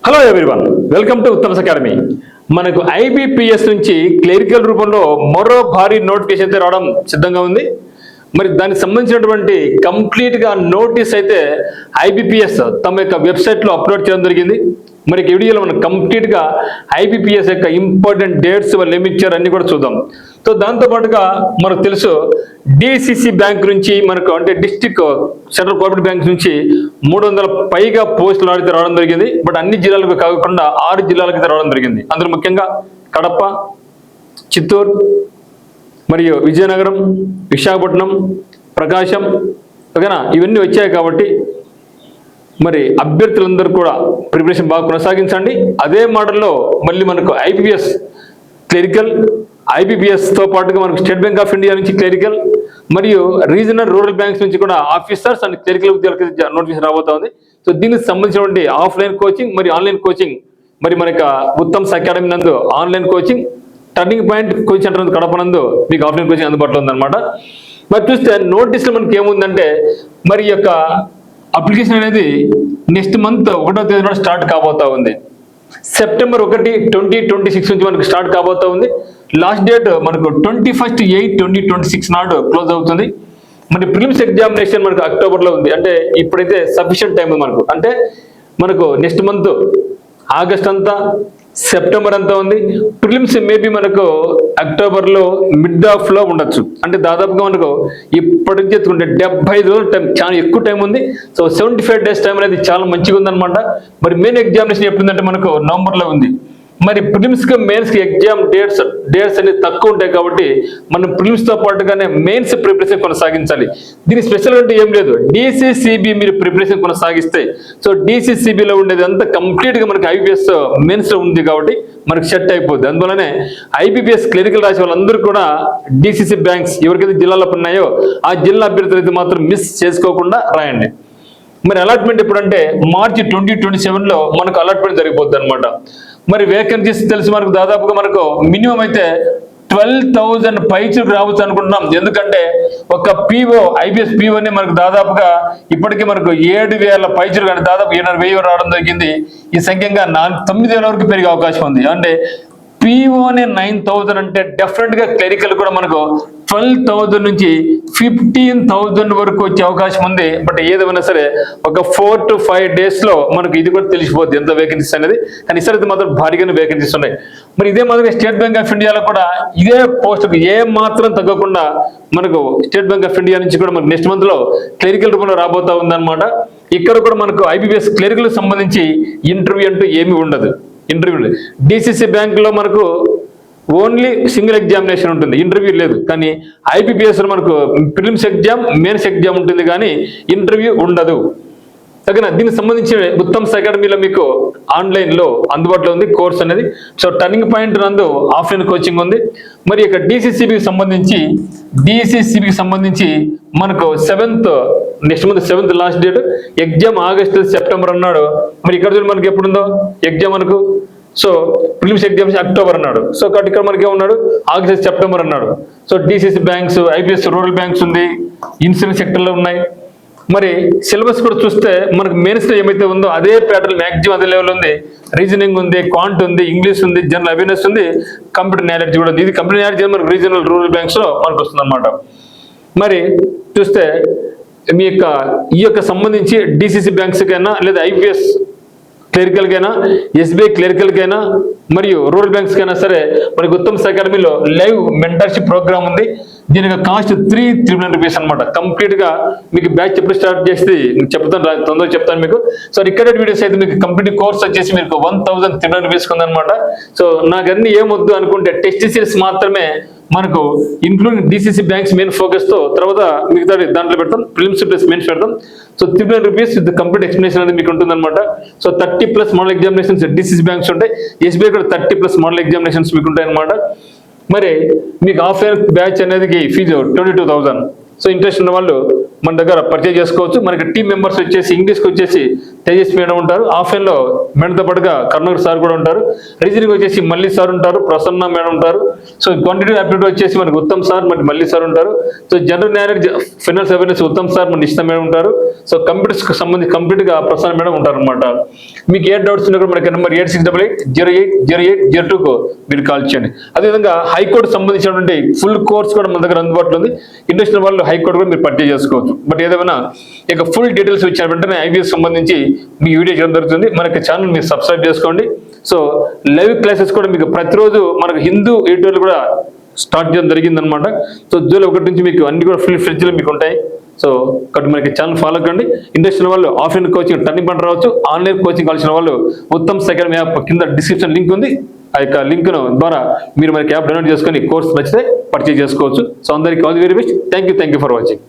Hello everyone, welcome to Uttam's academy. మనకు IBPS నుంచి clerical రూపంలో మరో భారీ నోటిఫికేషన్ అయితే రావడం సిద్ధంగా ఉంది. మరి దానికి సంబంధించినటువంటి కంప్లీట్గా నోటీస్ అయితే ఐబిపిఎస్ తమ యొక్క వెబ్సైట్లో అప్లోడ్ చేయడం జరిగింది. మరి ఈ వీడియోలో మనం కంప్లీట్గా ఐబిపిఎస్ యొక్క ఇంపార్టెంట్ డేట్స్ వాళ్ళు ఏమి ఇచ్చారు అన్ని కూడా చూద్దాం. సో దాంతోపాటుగా మనకు తెలుసు డిసిసి బ్యాంక్ నుంచి మనకు అంటే డిస్ట్రిక్ట్ సెంట్రల్ కోఆపరేటివ్ బ్యాంక్ నుంచి 300 పైగా పోస్టులు అయితే రావడం జరిగింది. బట్ అన్ని జిల్లాలకు కాకుండా 6 జిల్లాలకు అయితే రావడం జరిగింది. అందులో ముఖ్యంగా కడప, చిత్తూరు, మరియు విజయనగరం, విశాఖపట్నం, ప్రకాశం ఓకేనా, ఇవన్నీ వచ్చాయి. కాబట్టి మరి అభ్యర్థులందరూ కూడా ప్రిపరేషన్ బాగా కొనసాగించండి. అదే మోడల్లో మళ్ళీ మనకు ఐబిపిఎస్ క్లరికల్, ఐబిపిఎస్తో పాటుగా మనకు స్టేట్ బ్యాంక్ ఆఫ్ ఇండియా నుంచి క్లరికల్ మరియు రీజనల్ రూరల్ బ్యాంక్స్ నుంచి కూడా ఆఫీసర్స్ అండ్ క్లరికల్ ఉద్యోగులకి నోటిఫికేషన్ రాబోతోంది. సో దీనికి సంబంధించినటువంటి ఆఫ్లైన్ కోచింగ్ మరియు ఆన్లైన్ కోచింగ్ మరి మన ఉత్తమ్స్ అకాడమీ నందు online coaching, turning point coaching centre Kadapa నందు మీకు ఆఫ్లైన్ కోచింగ్ అందుబాటులో ఉందన్నమాట. మరి చూస్తే నోటీసులో మనకి ఏముందంటే మరి యొక్క అప్లికేషన్ అనేది నెక్స్ట్ మంత్ 1వ తేదీన స్టార్ట్ కాబోతా ఉంది. సెప్టెంబర్ 1, 2026 నుంచి మనకు స్టార్ట్ కాబోతా ఉంది. లాస్ట్ డేట్ మనకు 21/8/2026 నాడు క్లోజ్ అవుతుంది. మరి ప్రిలిమ్స్ ఎగ్జామినేషన్ మనకు అక్టోబర్లో ఉంది. అంటే ఇప్పుడైతే సఫిషియంట్ టైం మనకు, అంటే మనకు నెక్స్ట్ మంత్ ఆగస్ట్ అంతా, సెప్టెంబర్ అంతా ఉంది. ప్రిలిమ్స్ మేబీ మనకు అక్టోబర్లో మిడ్ ఆఫ్ లో ఉండొచ్చు. అంటే దాదాపుగా మనకు ఇప్పటి నుంచి ఎత్తుకుంటే 75 రోజులు టైం, చాలా ఎక్కువ టైం ఉంది. సో 75 days టైం అనేది చాలా మంచిగా ఉందన్నమాట. మరి మెయిన్ ఎగ్జామినేషన్ ఎప్పుడుందంటే మనకు నవంబర్లో ఉంది. మరి ప్రిలిమ్స్కి మెయిన్స్కి ఎగ్జామ్ డేట్స్ అనేది తక్కువ ఉంటాయి. కాబట్టి మనం ప్రిలిమ్స్తో పాటుగానే మెయిన్స్ ప్రిపరేషన్ కొనసాగించాలి. దీని స్పెషల్ అంటే ఏం లేదు, డిసిసిబి మీరు ప్రిపరేషన్ కొనసాగిస్తే సో డిసిసిబిలో ఉండేది అంతా కంప్లీట్గా మనకి ఐబిపిఎస్ మెయిన్స్లో ఉంది కాబట్టి మనకు సెట్ అయిపోద్ది. అందువల్లనే ఐబిపిఎస్ క్లరికల్ రాసే వాళ్ళందరూ కూడా డిసిసి బ్యాంక్స్ ఎవరికైతే జిల్లాలో ఉన్నాయో ఆ జిల్లా అభ్యర్థులు అయితే మాత్రం మిస్ చేసుకోకుండా రాయండి. మరి అలాట్మెంట్ ఎప్పుడంటే మార్చి 2027లో మనకు అలాట్మెంట్ జరిగిపోద్ది అనమాట. మరి వేకెన్సీస్ తెలిసి మనకు దాదాపుగా మనకు మినిమం అయితే 12,000 పైచులకు రావచ్చు అనుకుంటున్నాం. ఎందుకంటే ఒక పిఓ ఐబిఎస్ పిఓనే మనకు దాదాపుగా ఇప్పటికీ మనకు 7,000 పైచులు కానీ దాదాపు 7,000 రావడం జరిగింది. ఈ సంఖ్యంగా 9,000 వరకు పెరిగే అవకాశం ఉంది. అంటే పిఓనే 9,000 అంటే డెఫినెట్గా క్లరికల్ కూడా మనకు 12,000 నుంచి 15,000 వరకు వచ్చే అవకాశం ఉంది. బట్ ఏదేమైనా సరే ఒక 4 to 5 days లో మనకు ఇది కూడా తెలిసిపోద్ది ఎంత వేకెన్సీస్ అనేది. కానీ ఈసారి మాత్రం భారీగానే వేకెన్సీస్ ఉన్నాయి. మరి ఇదే మాదిరిగా స్టేట్ బ్యాంక్ ఆఫ్ ఇండియాలో కూడా ఇదే పోస్టుకు ఏ మాత్రం తగ్గకుండా మనకు స్టేట్ బ్యాంక్ ఆఫ్ ఇండియా నుంచి కూడా మనకు నెక్స్ట్ మంత్ లో క్లరికల్ రూపంలో రాబోతా ఉందన్నమాట. ఇక్కడ కూడా మనకు ఐబిపిఎస్ క్లరికల్ సంబంధించి ఇంటర్వ్యూ అంటూ ఏమీ ఉండదు. ఇంటర్వ్యూ డిసిసి బ్యాంకులో మనకు ఓన్లీ సింగిల్ ఎగ్జామినేషన్ ఉంటుంది, ఇంటర్వ్యూ లేదు. కానీ ఐబిపిఎస్ లో మనకు ప్రిలిమ్స్ ఎగ్జామ్, మెయిన్స్ ఎగ్జామ్ ఉంటుంది కానీ ఇంటర్వ్యూ ఉండదు. తగిన దీనికి సంబంధించి ఉత్తమ్స్ అకాడమీలో మీకు ఆన్లైన్లో అందుబాటులో ఉంది కోర్స్ అనేది. సో టర్నింగ్ పాయింట్ నందు ఆఫ్లైన్ కోచింగ్ ఉంది. మరి ఇక డిసిసిబికి సంబంధించి మనకు 7th next month 7th last date, exam August September అన్నాడు. మరి ఇక్కడ మనకి ఎప్పుడుందో ఎగ్జామ్ మనకు, సో ప్రిలిమ్స్ ఎగ్జామ్స్ అక్టోబర్ అన్నాడు. సో కాబట్టి ఇక్కడ మనకి ఏమన్నాడు ఆగస్ట్ సెప్టెంబర్ అన్నాడు. So DCC banks, IBS rural banks ఉంది, ఇన్సూరెన్స్ సెక్టర్లో ఉన్నాయి. మరి సిలబస్ కూడా చూస్తే మనకు మెయిన్స్లో ఏమైతే ఉందో అదే ప్యాటర్న్ మ్యాక్సిమం అదే లెవెల్ ఉంది. రీజనింగ్ ఉంది, క్వాంట్ ఉంది, ఇంగ్లీష్ ఉంది, జనరల్ అవేర్నెస్ ఉంది, కంప్యూటర్ నాలెడ్జ్ కూడా ఉంది. ఇది కంప్యూటర్ నాలెడ్జ్ మనకు రీజనల్ రూరల్ బ్యాంక్స్లో మనకు వస్తుంది అనమాట. మరి చూస్తే ఈ యొక్క సంబంధించి డిసిసి బ్యాంక్స్కైనా లేదా ఐబిఎస్ క్లరికల్కైనా, ఎస్బీఐ క్లరికల్కైనా మరియు రూరల్ బ్యాంక్స్కైనా సరే మనకి ఉత్తమ్స్ అకాడమీలో లైవ్ మెంటర్షిప్ ప్రోగ్రామ్ ఉంది. దీనికి కాస్ట్ 339 రూపీస్ అనమాట. కంప్లీట్గా మీకు బ్యాచ్ ఎప్పుడు స్టార్ట్ చేసి చెప్తాను, తొందరగా చెప్తాను మీకు. సో రికార్డెడ్ వీడియోస్ అయితే మీకు కంప్లీట్ కోర్స్ వచ్చేసి మీకు 1,300 రూపీస్ ఉందన్నమాట. సో నాకు అన్ని ఏమొద్దు అనుకుంటే టెస్ట్ సిరీస్ మాత్రమే మనకు ఇంక్లూడింగ్ డిసిసి బ్యాంక్స్ మెయిన్ ఫోకస్తో తర్వాత మిగతా దాంట్లో పెడతాం, ప్రిలిమ్స్ ప్లస్ మెయిన్స్ పెడతాం. So 309 rupees with complete explanation అనేది మీకు ఉంటుందన్నమాట. So 30+ model examinations DCC banks ఉంటాయి, ఎస్బీఐ కూడా 30+ మోడల్ ఎగ్జామినేషన్స్ మీకు ఉంటాయి అనమాట. మరి మీకు ఆఫ్లైన్ బ్యాచ్ అనేది ఫీజు 22,000, సో ఇంట్రెస్ట్ ఉన్న వాళ్ళు మన దగ్గర పర్చేజ్ చేసుకోవచ్చు. మనకి టీం మెంబర్స్ వచ్చేసి ఇంగ్లీష్కి వచ్చేసి తేజస్ మేడం ఉంటారు, ఆఫ్లైన్లో మేడంతో పాటుగా కర్ణాకర్ సార్ కూడా ఉంటారు, రీజనింగ్ వచ్చేసి మల్లి సార్ ఉంటారు, ప్రసన్న మేడం ఉంటారు. సో క్వాంటిటీ అప్డేట్ వచ్చేసి మనకి ఉత్తమ్ సార్, మరి మల్లి సార్ ఉంటారు. So general knowledge finance awareness Uttam sir, మన నిశ్చిత మేడం ఉంటారు. సో కంప్యూటర్స్కి సంబంధించి కంప్లీట్గా ప్రసన్న మేడం ఉంటారు అనమాట. మీకు ఏ డౌట్స్ ఉన్నా కూడా మనకి నెంబర్ 8688080802కు మీరు కాల్ చేయండి. అదేవిధంగా హైకోర్టు సంబంధించినటువంటి ఫుల్ కోర్స్ కూడా మన దగ్గర అందుబాటులో ఉంది. ఇంట్రెస్ట్ వాళ్ళు హైకోర్టు కూడా మీరు పర్చేజ్ చేసుకోవచ్చు. బట్ ఏదేమైనా ఇక ఫుల్ డీటెయిల్స్ వచ్చిన వెంటనే ఐబీఎస్ సంబంధించి మీ వీడియో చేయడం జరుగుతుంది. మనకి ఛానల్ మీరు సబ్స్క్రైబ్ చేసుకోండి. సో లైవ్ క్లాసెస్ కూడా మీకు ప్రతిరోజు మనకు హిందూ ఎడిటోర్లు కూడా స్టార్ట్ చేయడం జరిగిందనమాట. సో జూలై 1 నుంచి మీకు అన్ని కూడా ఫుల్ ఫ్రిడ్జ్లు మీకు ఉంటాయి. సో కాబట్టి మనకి ఛానల్ ఫాలో కండి. ఇంట్రెస్ట్ ఉన్న వాళ్ళు ఆఫ్లైన్ కోచింగ్ టర్నింగ్ పాయింట్ రావచ్చు, ఆన్లైన్ కోచింగ్ కావాల్సిన వాళ్ళు ఉత్తమ్ అకాడమీ యాప్ కింద డిస్క్రిప్షన్ లింక్ ఉంది. ఆ యొక్క లింక్ ద్వారా మీరు మనకి యాప్ డౌన్లోడ్ చేసుకొని కోర్స్ నచ్చితే పర్చేజ్ చేసుకోవచ్చు. సో అందరికీ all the very best. Thank you for watching.